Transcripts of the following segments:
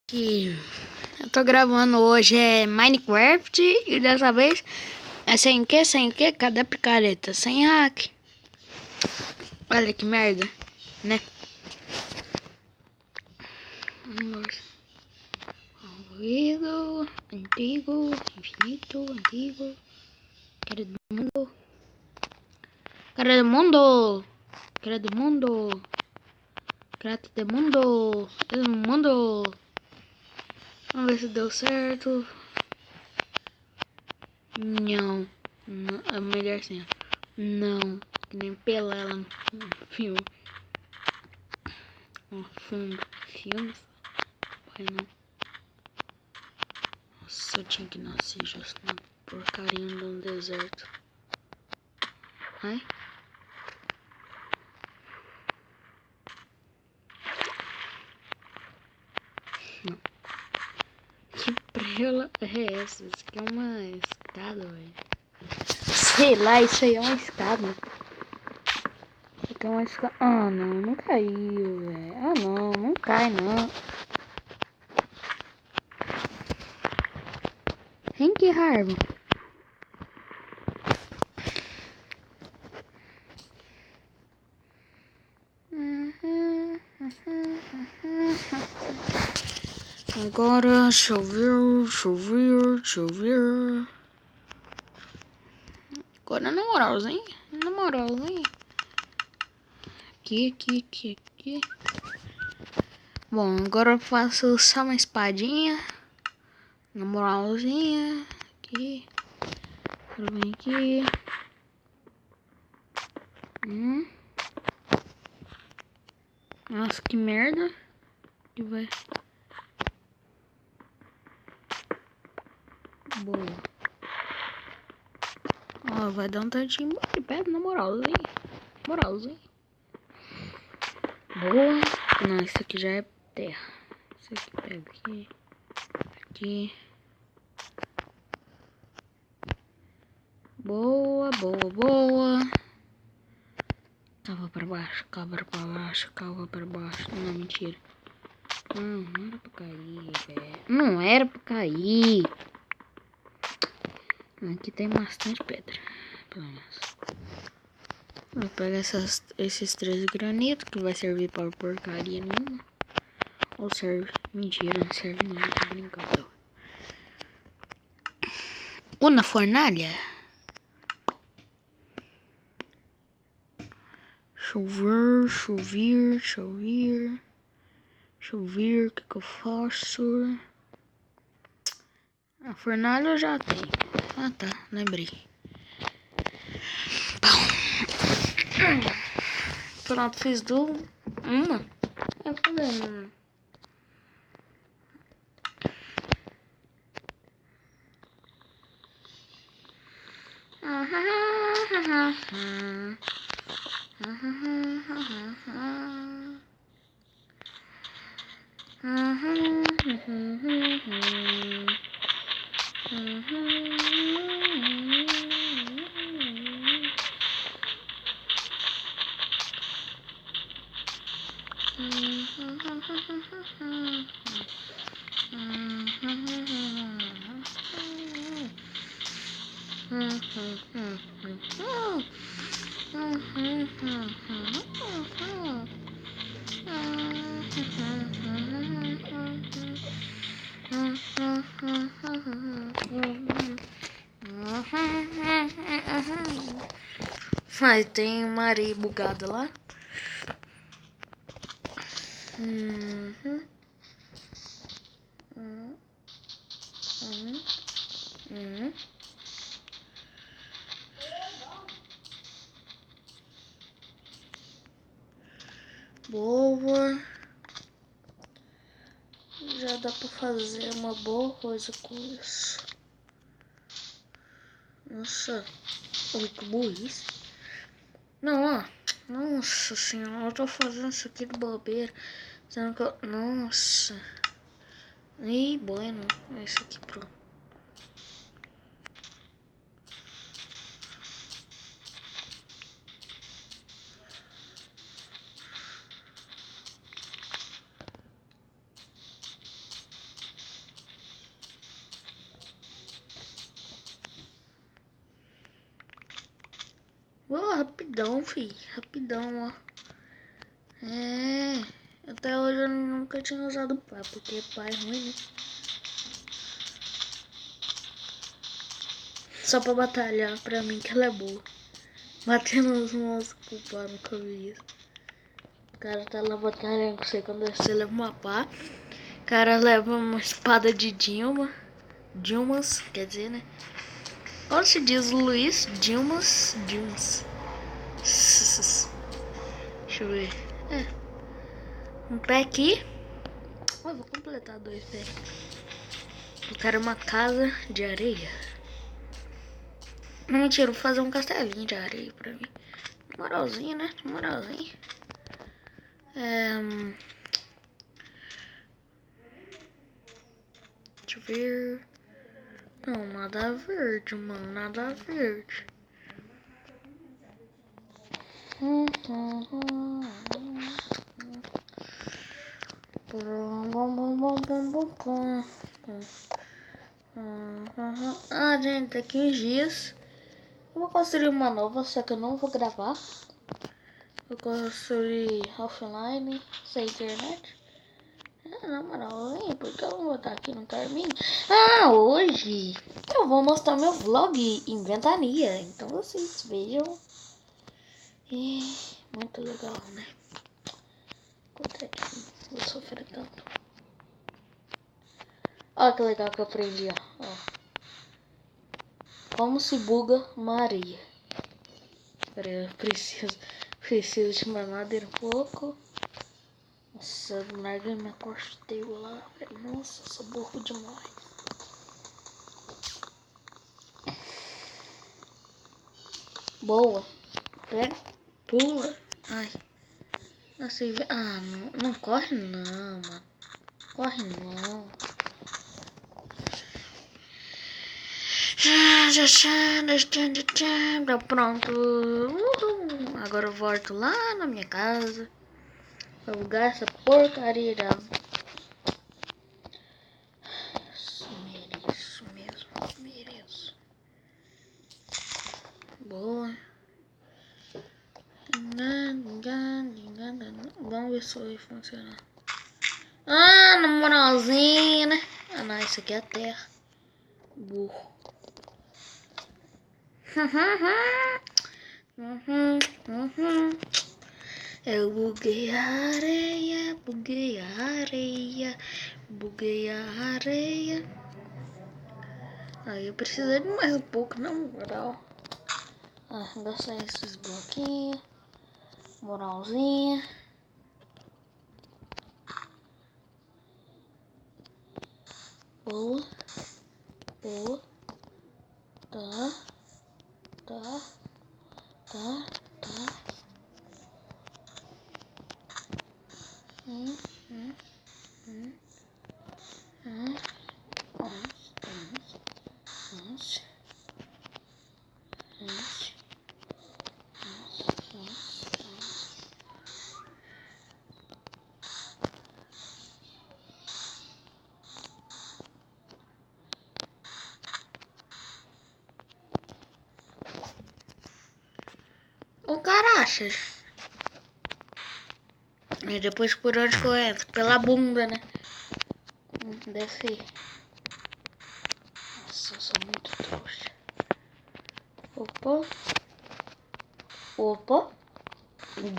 Que eu tô gravando hoje é Minecraft e dessa vez é sem que? Cadê a picareta? Sem hack. Olha que merda, né? Ouvido, antigo, infinito, antigo. Cara do mundo. Cara do mundo. Cara do mundo. Crate do mundo. Do mundo. Vamos ver se deu certo. Não. É melhor assim. Não. Que nem Pelé no filme. Um fundo. Filme. Pai não. Nossa, eu tinha que nascer justo na porcaria de um deserto. Ai. Não. Que prela é essa? Isso aqui é uma escada, velho. Sei lá, isso aí é uma escada. Isso aqui é uma escada. Ah, não caiu, velho. Ah, não cai, não. Em que raiva? Agora, chover. Agora na moralzinha. Aqui. Bom, agora eu faço só uma espadinha. Na moralzinha. Aqui. Vem aqui. Nossa, que merda. Que vai. Boa. Ó, vai dar um tantinho de pedra na moralzinha. Boa. Não, isso aqui já é terra. Isso aqui pega aqui. Boa. Cava pra baixo. Não, mentira. Não era pra cair, velho. Não era pra cair. Aqui tem bastante pedra. Pelo menos. Vou pegar esses 3 granitos que vai servir pra porcaria nenhuma. Ou serve? Mentira, não serve não. Tô brincando. Uma fornalha. Chover. O que eu faço? A fornalha eu já tenho. Ah, tá. Lembrei. Pronto, fiz uma. Eu falei, mano. Mas tem uma areia bugada lá. Boa. Já dá pra fazer uma boa coisa com isso. Nossa. Olha que burrice. Não, ó. Nossa senhora, eu tô fazendo isso aqui de bobeira. Sendo que eu... Nossa. Ih, bueno. É isso aqui, pronto. Uou, rapidão, fi. Rapidão, ó. É. Até hoje eu nunca tinha usado pá, porque pá é ruim, né? Só pra batalhar pra mim que ela é boa. Batendo os monstros com pá, nunca vi isso. O cara tá lá batalhando com você quando você leva uma pá. O cara leva uma espada de Dilmas, quer dizer, né? Como se diz Luiz? Dilmas. Deixa eu ver. Um pé aqui. Eu vou completar 2 pés. Eu quero uma casa de areia. Não, mentira, vou fazer um castelinho de areia pra mim. Moralzinho, né? Moralzinho. Deixa eu ver. Não, nada verde, mano. Nada verde. Ah, gente, daqui uns dias eu vou construir uma nova, só que eu não vou gravar. Eu construir offline, sem internet. Na moral, hein? Por que eu não vou estar aqui no Carminho? Ah, hoje eu vou mostrar meu vlog em ventania. Então vocês vejam. E muito legal, né? Contra aqui, vou sofrer tanto. Olha que legal que eu aprendi, ó. Como se buga uma areia. Peraí, eu preciso de uma madeira um pouco. Nossa, eu larguei minha corteira lá. Nossa, eu sou burro demais. Boa. Pega, pula. Ai. Nossa, não corre não, mano. Corre não. Pronto. Agora eu volto lá na minha casa. Pra bugar essa porcaria da... Mereço mesmo. Mereço. Boa. Vamos ver se vai funcionar. Ah, na moralzinha, né? Ah, não, isso aqui é a terra. Burro. Eu buguei a areia, buguei a areia, buguei a areia. Aí eu preciso de mais um pouco, na moral. Gastei esses bloquinhos. Moralzinha. Boa. Boa. Tá. O cara acha. E depois por onde que eu entro? Pela bunda, né? Desce. Nossa, eu sou muito trouxa. Opa.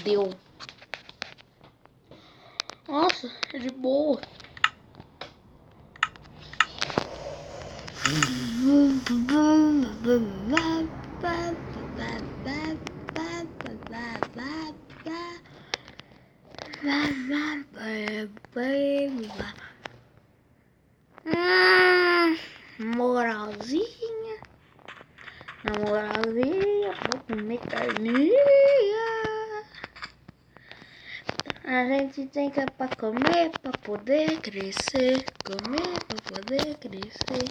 Deu. Nossa, é de boa. Moralzinha. Na moralzinha, vou comer carninha. A gente tem que pra comer, pra poder crescer. Comer pra poder crescer.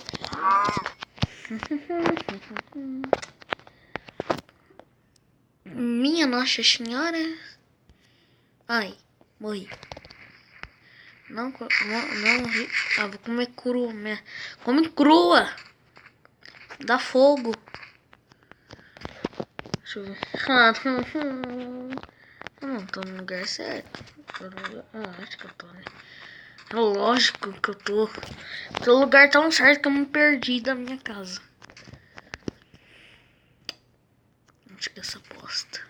Minha Nossa Senhora. Ai, morri. Não morri. Ah, vou comer crua. Come crua. Dá fogo. Deixa Deixa eu ver. Ah, eu não tô no lugar certo. Acho que eu tô, né? É lógico que eu tô. Tô no lugar tão certo que eu me perdi da minha casa. Acho que essa bosta.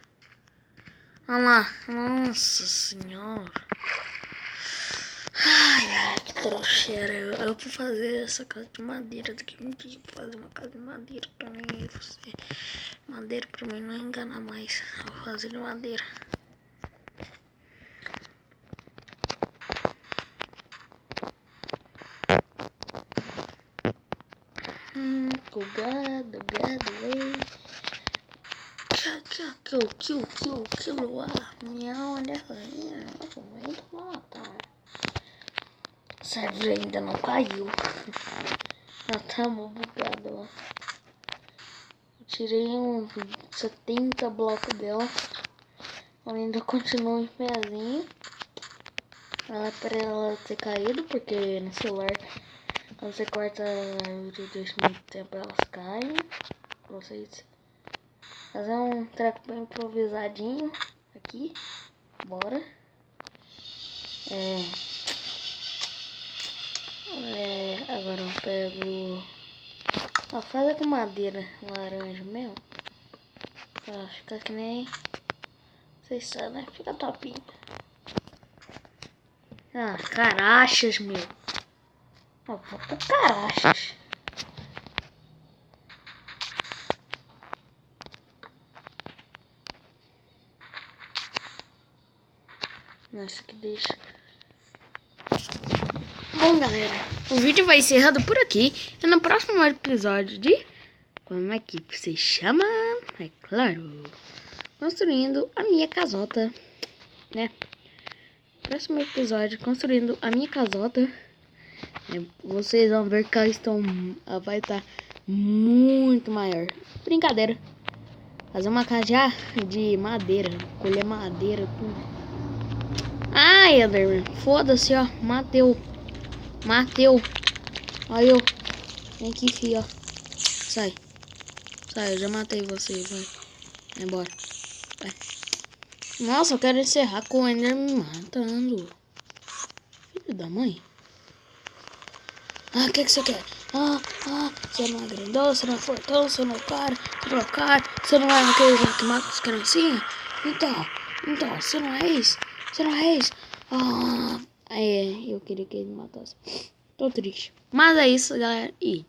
Olha lá. Nossa senhora. Ai, que trouxeira. Eu vou fazer essa casa de madeira daqui um dia. Vou fazer uma casa de madeira pra mim e você. Madeira pra mim não enganar mais. Vou fazer de madeira. Gado, Quilo, miau, olha, muito bom, tá? Sérgio ainda não caiu. Já tamo bugado lá. Tirei uns 70 blocos dela. Ela ainda continua em pezinho. Ela é pra ela ter caído, porque no celular, quando você corta a árvore deixa muito tempo, elas caem. Pra vocês fazer um treco bem improvisadinho aqui. Bora. Agora eu pego. Faz com madeira laranja mesmo. Pra ficar que nem. Vocês sabem, né? Fica topinho. Carachas, meu. Vou pôr carachas. Nossa, que deixa. Bom, galera, o vídeo vai encerrado por aqui. E no próximo episódio de como é que se chama? É claro, construindo a minha casota, né? Próximo episódio, construindo a minha casota. Vocês vão ver que a questão vai estar muito maior. Brincadeira. Fazer uma casa de madeira. Colher madeira, tudo. Ai, Enderman. Foda-se, ó. Mateu. Olha eu. Vem aqui, filho, ó. Sai. Eu já matei você, vai. Vai embora. Vai. Nossa, eu quero encerrar com o Ender me matando. Filho da mãe. O que você quer? Você não é grandão, você não é fortão, você não é cara, você não é aquele lá que mata as criancinhas? Então, você não é isso? Eu queria que ele matasse. Tô triste. Mas é isso, galera. E